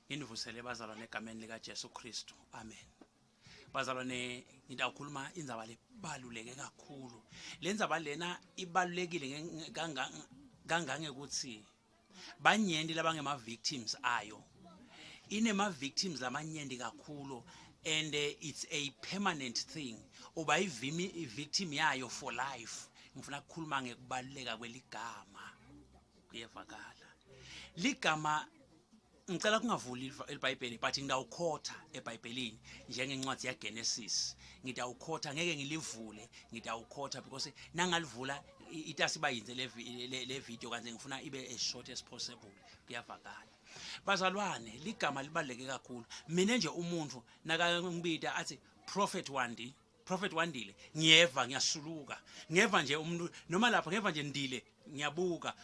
Indivusele bazalwane egameni lika Jesu Kristu. Amen. Bazalwane ngidawukhuluma indzaba lebaluleke kakhulu. Lenzaba lena ibalulekile kangange ukuthi banyenti labangema victims ayo. Inema victims lamanyenti kakhulu and it's a permanent thing. Uba victim yayo for life. Ngifuna ukukhuluma ngekubaluleka kweligama. Kuyevakala. Ligama ngicela kungavuli iBhayibheli but ngidawukhotha eBhayibhelini njengencwadi yaGenesis ngidawukhotha ngeke ngilivule ngidawukhotha because nangalivula itasiba yinze le video kanti ngifuna ibe as short as possible kuyavakala. Bazalwane ligama libaluleke kakhulu. Mina nje umuntu nakangibita athi Prophet Wandile ngiyeva ngiyasuluka ngeva nje umuntu noma lapha ngeva nje Ndile ngiyabuka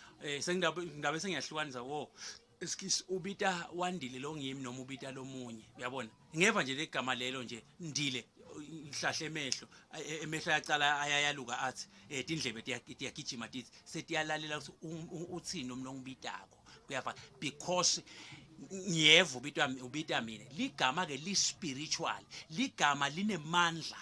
sengingabe sengiyahlukanisa Eskis ubita Wandile lo ngimi noma ubita lomunye uyabona ngeva nje legama lelo nje Ndile ihlahle emehlo emehlo yacala ayayaluka athi indlebe tiyagijima tithi setiyalalela ukuthi uthini nomlo ngibitako kuyafa because ngiyeva ubita mina ligama ke li spiritual ligama linemandla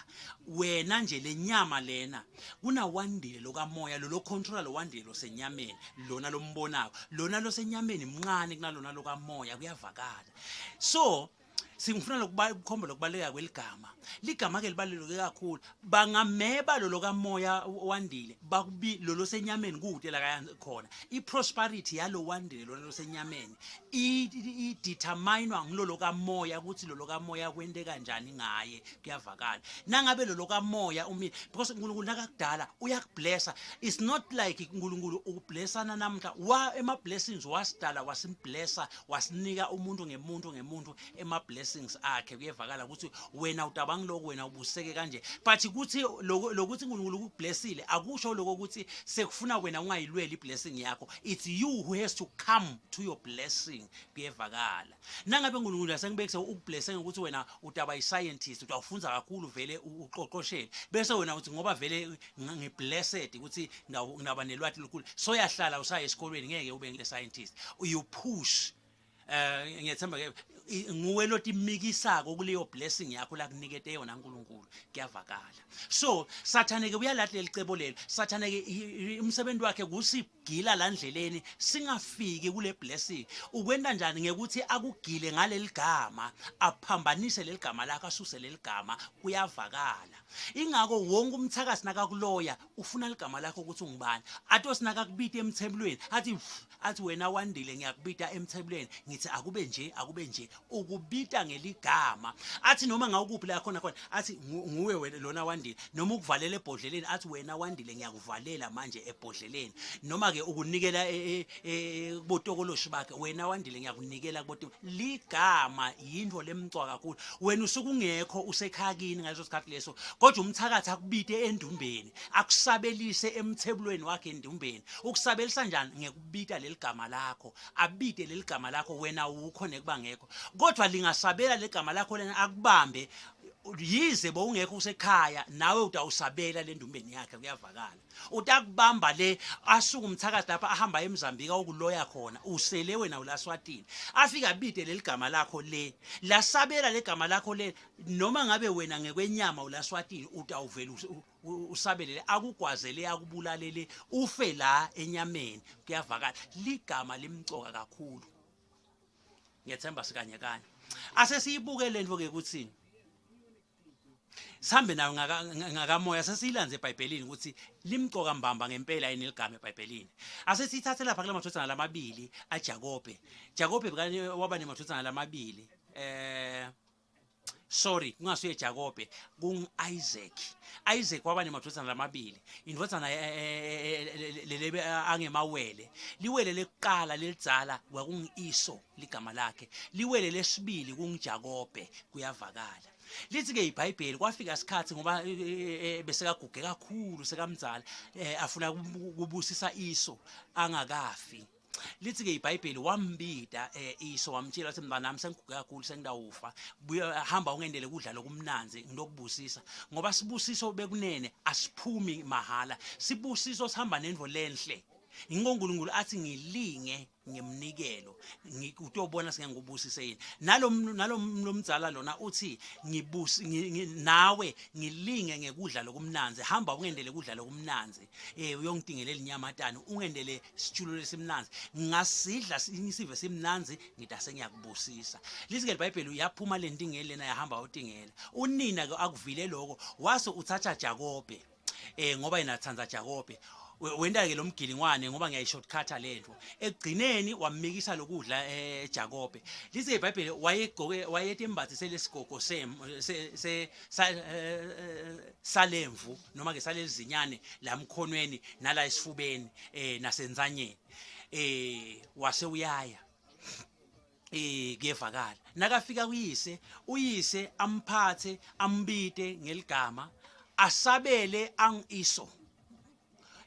wena nje lenyama lena kuna Wandile lokamoya lo control lo Wandile lo senyameni lona lombonako lona lo senyameni mncane kunalona lokamoya kuyavakala. So singifuna lokukhomba lokubaleka kweligama ligama ke libaluleke kakhulu bangameba lo lokamoya Wandile bakubi lo senyameni kude la kaya khona iprosperity yalo Wandile lo losenyameni determinewa ngilo lokamoya ukuthi lo lokamoya kwente kanjani ngaye kuyavakala nangabe lo lokamoya because uNkulunkulu nakakudala uyakublessa. It's not like uNkulunkulu ukublessana namhla ema blessings wasidala wasimblessa wasinika umuntu ngemuntu ema blessings akhe kuyevakala ukuthi wena utabanga lokho wena ubuseke kanje but ukuthi lokuthi uNkulunkulu ukublessile akusho lokho ukuthi sekufuna wena ungayilweli iblessing yakho. It's you who has to come to your blessing kuyevakala. Nangabe uNkulunkulu asengibekise ukublessing ukuthi wena utaba iscientist utawufunza kakhulu vele uqoqoshele bese wena uthi ngoba vele ngiblessed ukuthi ngaba nelwathi lokukhulu so yahlala usaya esikolweni ngeke ube ngile scientist you push ngiyethemba ke nguwe lotimikisako kuleyo blessing yakho la kunikete yona uNkulunkulu kuyavakala. So sathane ke uyalahle licebo lelo sathane ke umsebenzi wakhe kusibgila la ndleleni singafiki kule blessing ukwenda njani ngekuthi akugile ngaleligama aphambanise leligama lakho asuse leligama kuyavakala. Ingako wonke umthakazi nakakuloya ufuna leligama lakho ukuthi ungibani athi nakakubita emthebulweni athi wena Wandile ngiyakubita emthebulweni ngithi akube nje ukubita ngeligama athi noma ngawukuphi la khona athi nguwe wena lona Wandile noma ukuvalela ebhodleleni athi wena Wandile ngiyakuvalela manje ebhodleleni noma ke ukunikela kubotokoloshi bakhe wena Wandile ngiyakunikela kubotokolo ligama yinto lemcwa kakhulu wena usukungekho usekhakini ngaleso sikhathi leso kodwa umthakathi akubite endumbeni akusabelise emthebulweni wakhe endumbeni ukusabelisa njani ngekubita leligama lakho abite leligama lakho wena ukho nekubangekho kodwa lingasabela legama lakho lena akubambe yize bowungekho usekhaya nawe utawusabela lendumbeni yakhe kuyavakala utakubamba le asuka umthakazi lapha ahamba eMzambika ukuloya khona usele wena ulaswatini afika bide leligama lakho le lasabela legama lakho le noma ngabe wena ngekwenyama ulaswatini utawuvela usabelele akugwazele akubulalele ufe la enyameni kuyavakala ligama limcoka kakhulu ngiyethemba sikanye kanye asesiyibuke lento ke kuthini sihambe nayo ngakamoya sesiyilanze eBhayibhelini ukuthi limcoka mbamba ngempela yini ligama eBhayibhelini asesithathe lapha kule mathulutsana lamabili aJakobe bekanye waba nemathulutsana lamabili sorry kungasuye Jakobe Isaac waba nemathulutsana lamabili indvodzana lelebe angemawele liwele lekuqala lelidzala kwakungiIso ligama lakhe liwele lesibili kungiJakobe kuyavakala. Lithi ke iBhayibheli kwafika isikhathi ngoba bese kaguge kakhulu sekamdzala afuna kubusisa Iso angakafi lithi ke iBhayibheli wambida Iso wamtshela ukuthi mntana nami sengiguge kakhulu sengidawufa buya hamba ungendele kudla lokumnanzi ngilokubusisa ngoba sibusiso bekunene asiphumi mahala sibusiso sihamba nendvo lenhle ingonkulunkulu athi ngilinge ngemnikelo utobona singangubusise yini nalomdzala lona uthi nawe ngilinge ngekudla lokumnanzi hamba ungendele kudla lokumnanzi uyongidingela elinyamatani ungendele sitshulo lesimnanzi ngasidla isive simnanzi ngidase ngiyakubusisa lisike iBhayibheli uyaphuma lentingele lena yahamba utingela unina ke akuvile lokho wase uthatha Jakobe ngoba yena tsanza Jakobe wenda ke lomgilingwane ngoba ngiyayishortcuta lento egcineni wamikisa lokudla Jakobe lise iBhayibheli wayethe imbathise lesigogo salemvu noma ke salezinyane lamkhonweni nala esifubeni nasenzanyeni wase uyaya kuyevakala nakafika uyise amphathe ambite ngeligama asabele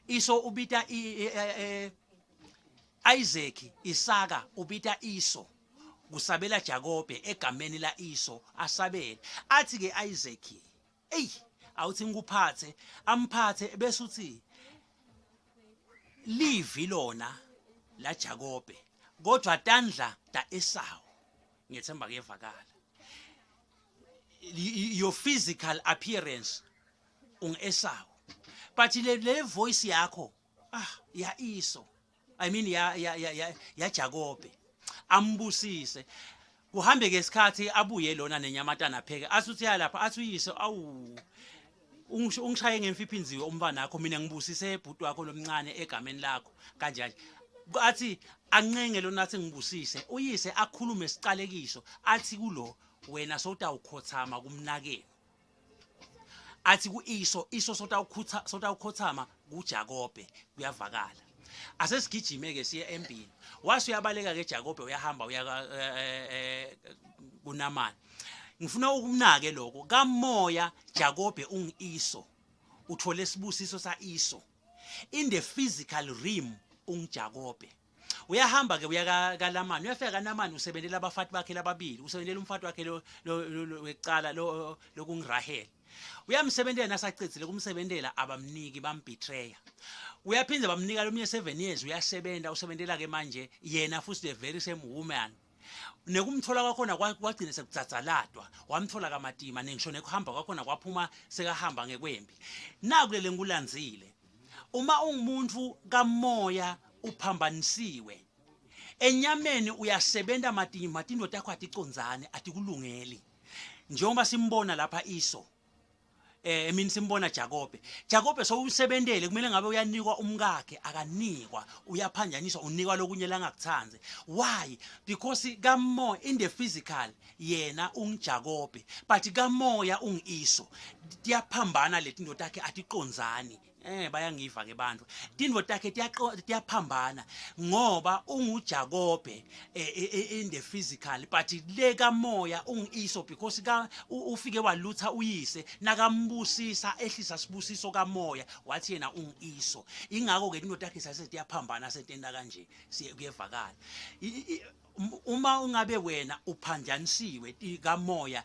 Iso ubita Isaac Isaka ubita Iso kusabela Jakobe egameni la Iso asabele athi ke Isaac awuthi ngikuphathe amphathe bese uthi livi lona la Jakobe kodwa tandla ta Esau ngiyethemba kuyevakala your physical appearance Esau but le voice yakho ya Iso I mean ya Jakobe ambusise kuhambe ke isikhathi abuye lona nenyamatana pheke asuthi lapha athi uyise awu ungishaye ngemfiphinziwe umfana wakho mina ngibusise ebhuti wakho lomncane egameni lakho kanjani athi ancenge lona athi ngibusise uyise akhulume sicalekiso athi kulo wena sowutawukhothama kumnakeni athi kuIso sotawukhothama kuJakobe kuyavakala asesigijime ke siye empini wase uyabaleka ke Jakobe uyahamba uya kuNamani ngifuna ukumnake lokho kamoya Jakobe ungiIso uthole isibusiso saIso in the physical realm ungiJakobe uyahamba ke uya kaNamani uyafika kaNamani usebenzela abafati bakhe lababili usebenzela umfati wakhe lo wecala lokungirahela uyamsebenzela nasacitsile kumsebenzela abamniki bambetray uyaphinda bamnika lomunye 7 years uyasebenza usebenzela ke manje yena futhi the very same woman nekumthola kwakhona kwagcina sekudzadzaladwa wamthola kaMatima nengisho nekuhamba kwakhona kwaphuma sekahamba ngekwembi nakulele ngulandzile uma ungumuntu kamoya uphambanisiwe enyameni uyasebenza Matima indodana yakho aticondzane atikulungeli njengoba simbona lapha Iso emini simbona Jakobe so usebentele kumele ngabe uyanikwa umkakhe akanikwa uyaphanjaniswa unikwa lokunye langakuthanze why because kamoya in the physical yena ungiJakobe but kamoya ungiIso tiyaphambana leti ndodana yakhe atiqondzani bayangiva ke bantu indodana yakhe tiyaphambana ngoba unguJakobe in the physical but le kamoya ungiIso because ufike walutha uyise nakambusisa ehlisa sibusiso kamoya wathi yena ungiIso ingakho ke indodana yakhe sasetiyaphambana setenda kanje siye kuyevakala uma ungabe wena uphanjanisiwe kamoya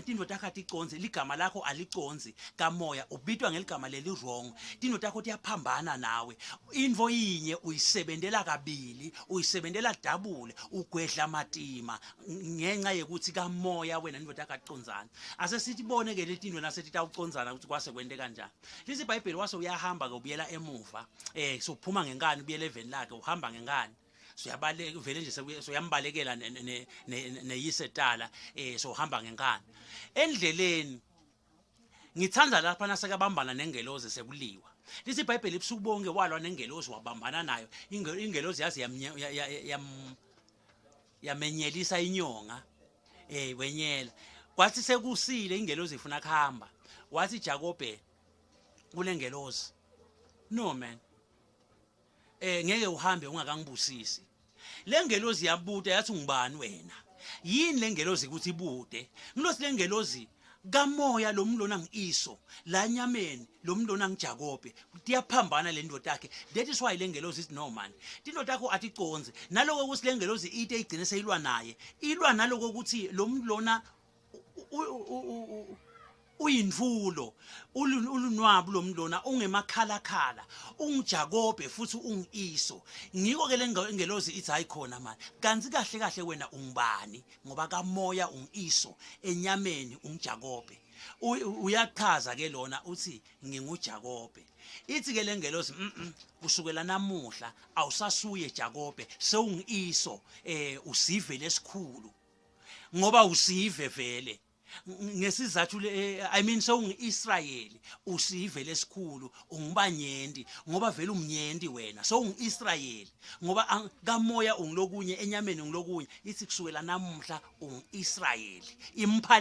indodana yakho aticonze ligama lakho aliconzi kamoya ubitwa ngeligama leli wrong indodana yakho tiyaphambana nawe info yinye uyisebenzela kabili uyisebenzela double ugwedla Matima ngenxa yekuthi kamoya wena indodana yakho aticonzana asesitibone ke leti indodana setitawuconzana ukuthi kwase kwente kanjani lesi iBhayibheli wase uyahamba ke ubuyela emuva sokuphuma ngenkani ubuyela eveni lakhe uhamba ngenkani soyabaleka vele nje soyambalekela neyisetala sohamba ngenkani endleleni ngithanda lapha nasekabambana nengelozi sekuliwa lisi iBhayibheli ibusuku bonke walwa nengelozi wabambana nayo ingelozi yazi yamenyelisa inyonga wenyela kwathi sekusile ingelozi ifuna kuhamba wathi Jakobe kulengelozi no man ngeke uhambe ungakangibusisi lengelozi yabuta yathi ngubani wena yini lengelozi ukuthi ibude ngilosi lengelozi kamoya lomlona ngiIso la nyameni lomlona ngiJakobe tiyaphambana le ndoda yakhe that is why lengelozi is no man indoda yakho aticonze naloko ukuthi lengelozi ite igcine seyilwa naye ilwa naloko ukuthi lomlona uyindvulo ulunwabu lomlona ungemakhalakhala ungijakobe futhi ungiso ngiko ke lengelozi ithi ayikhona manje kanti kahle kahle wena ungibani ngoba kamoya ungiso enyameni ungijakobe uyachaza ke lona uthi nginguJakobe ithi ke lengelozi kusukela namuhla awusasuye Jakobe sewungiso usive lesikhulu ngoba usive vele ngesizathu I mean sewungi-Israyeli usive lesikhulu ungibanyenti ngoba vele umnyenti wena sewungi-Israyeli ngoba kamoya ungilokunye enyameni ngilokunye ithi kusukela namuhla ungi-Israyeli impha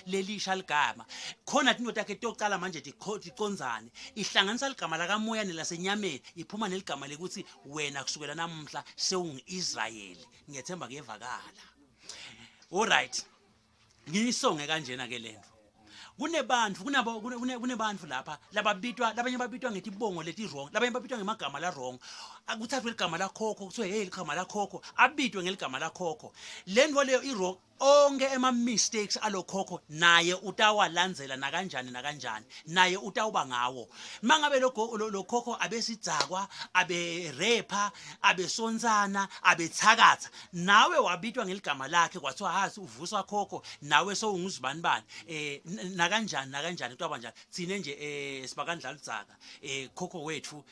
lelisha ligama khona indoda yakhe tokucala manje iconzane ihlanganisa ligama lakamoya nelasenyameni iphuma neligama lekuthi wena kusukela namuhla sewungi-Israyeli ngiyethemba kuyevakala alright ngisonge kanjena ke lento kunebantu lapha labanye babitwa ngethi bongo leti wrong labanye babitwa ngemagama la wrong akuthathwe igama lakhokho kuthiwe hey igama lakhokho abitwe ngeligama lakhokho lento leyo i-wrong onke mistakes alokhokho naye utawalandzela nakanjani naye utawuba ngawo mangabe lokhokho abesidzakwa abe rapper abesonzana abethakatha nawe wabitwa ngeligama lakhe kwathiwa hasi uvuswa khokho nawe sowunguzibani bani nakanjani kuthiwa njani thine nje sibakandlala udzaka khokho wethu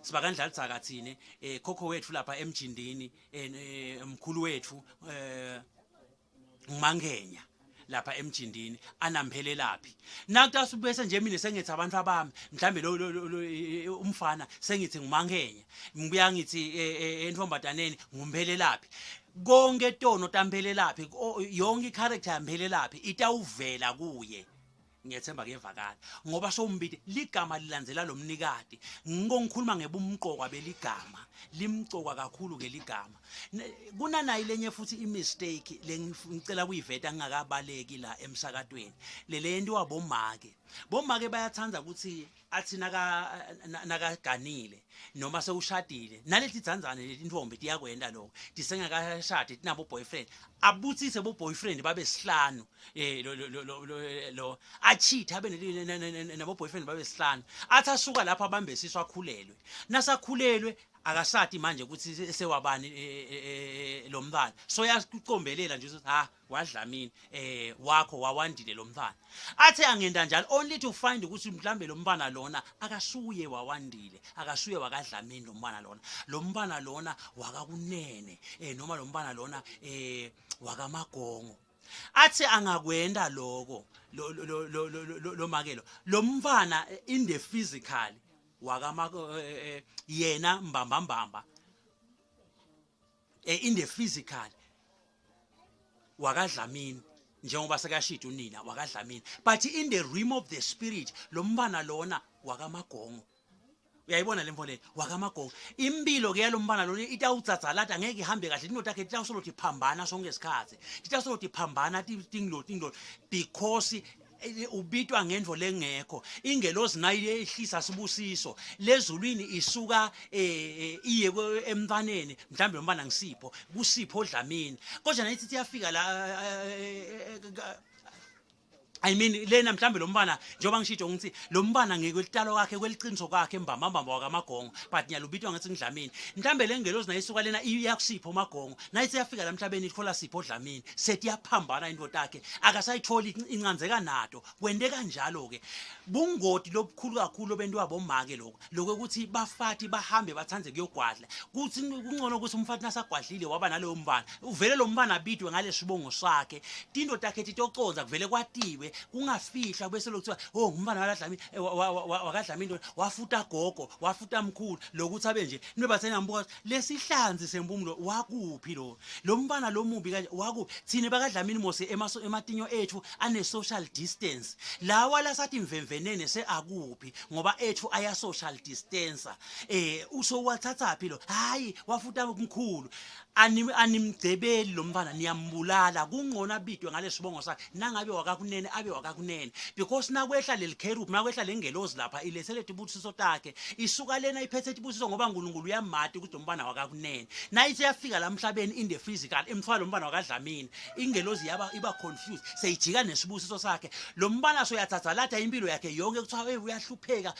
sibakandlala udzaka thine khokho wethu lapha emjindini mkhulu wethu ngumangenya lapha emjindini anamphelelaphi nakuthi bese nje mina sengithi abantu abami mhlambe lo umfana sengithi ngumangenya ngibuya ngithi entfombataneni ngumphelelaphi konke tono tamphelelaphi yonke icharacter yamphelelaphi itawuvela kuye ngiyethemba kuyevakala ngoba sombiti ligama lilandzela lomnikati ngikhuluma ngebumqoka beligama limcoka kakhulu ke ligama kunanayi lenye futhi imistake lengicela kuyiveta ngingakabaleki la emsakatweni lento wabomake bayathanda ukuthi athi nakaganile noma sewushadile naleti dzandzane leti ntfombi tiyakwenda lokho tisengakashadi tinabo boyfriend abutsise bo boyfriend babe sihlanu lo achitha abe nabo boyfriend babe sihlanu athi asuka lapha abambesiswa akhulelwe nasakhulelwe akasati manje ukuthi sewabani lo mntwana so yaqombelela nje ukuthi wadlamini wakho wawandile lo mntwana athi angenda njalo only to find ukuthi mhlambe lo mntwana lona akasuye wawandile akasuye wakadlamini lo mntwana lona wakakunene noma lo mntwana lona wakamagongo athi angakwenda lokho lo makelo lo mntwana in the physical wakama yena mbamba in the physical wakadlamini njengoba sekashida unina wakadlamini but in the realm of the spirit lo mbana lona wakamagongo uyayibona lemvo le wakamagongo impilo ke yalombana lona itawutsatsalata ngeke ihambe kahle indoda yakhe itawusolothi phambana sonke isikhathi itawusolothi phambana tinglo because ubitwa ngendvo lengekho ingelozi nayo ehlisa sibusiso lezulwini isuka iye emntwaneni mhlambe lombana ngisipho kusipho odlamini kodwa nayithi iyafika la I mean lena mhlambe lo mbana njoba ngishijo ngithi lo mbana ngekwelitalo kwakhe kweliqiniso kwakhe mbamba wakamagongo but nyalubitwa ngathi ngidlamini mhlambe lengelozi nayisuka lena iyakusipho magongo nayithi yafika la mhlabeni ithola sipho odlamini sethi yaphambana indoda yakhe akasayitholi incanzeka nato kwende kanjalo ke bungoti lobukhulu kakhulu bento abomake lokho ukuthi bafati bahambe bathanze kuyogwadla kuthi kungcono ukuthi umfati nasagwadlile waba naloyo mbana uvele lo mbana abidwe ngale sibongo sakhe indoda yakhe itocoza kuvele kwatiwe kungafihla bese lokuthiwa ngumbana waladlamini wakadlamini wafuta gogo wafuta mkhulu lokuthi abe nje nibathena ngibuka lesihlanzi sempumulo wakuphi lo mbana lo mubi kanje wakuphi thina bakadlamini mose ematinyo ethu ane social distance lawa lasathi imvemvenene seakuphi ngoba ethu aya social distance usowathatha philo hayi wafuta mkhulu animgcebeli lo mbana niyambulala kungqona bidwe ngalesibongo sakhe nangabe wakakunene unkabe wakakunene because nakwehla leli cherub nakwehla lengelozi lapha ilethele ibusiso takhe isuka lena iphethe ibusiso ngoba uNkulunkulu uyamati ukuthi umbana wakakunene nayithi yafika la emhlabeni in the physical emthwala umbana wakaDlamini ingelozi iba confused seyijika nesibusiso sakhe lo mbana so yathatha latha impilo yakhe yonke kuthiwa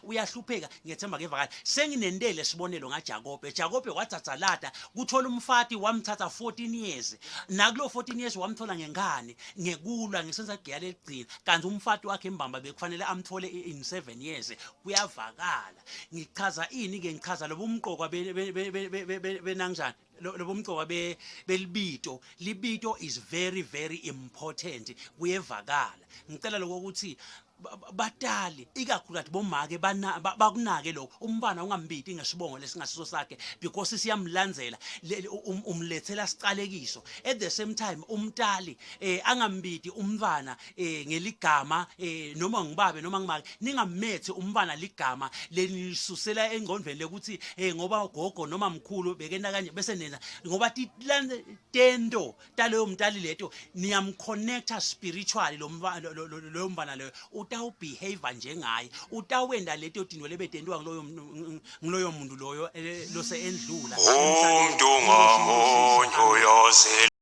uyahlupheka ngethemba kevakala senginendele sibonelo ngaJakobe wathatha lata kuthola umfati wamthatha 14 years nakulo 14 years wamthola ngengane ngekulwa ngesenza giya leligcina kanti umfati wakhe embamba bekufanele amthole in 7 years kuyavakala ngichaza ini ke ngichaza lobo umqokwa benangjani lobo umqokwa belibito libito is very very important kuyevakala ngicela lokho ukuthi batali ikakhulukazi bomake bakunake lokho umbana ungambiti ngesibongo lesingasiso sakhe because siyamlandzela umlethela sicalekiso at the same time umtali angambiti umntwana ngeligama noma ngibabe noma ngimake ningamethi umntwana ligama lenisusela engqondweni lekuthi ngoba gogo noma mkhulu bekena kanje bese nena ngoba tendo taleyo mtali leto niyamconnecta spiritually lo mbana lo utawubehave njengaye utawenda leto dino lebetendwa ngiloyo muntu loyo lose endlula umuntu ngamunye uyoze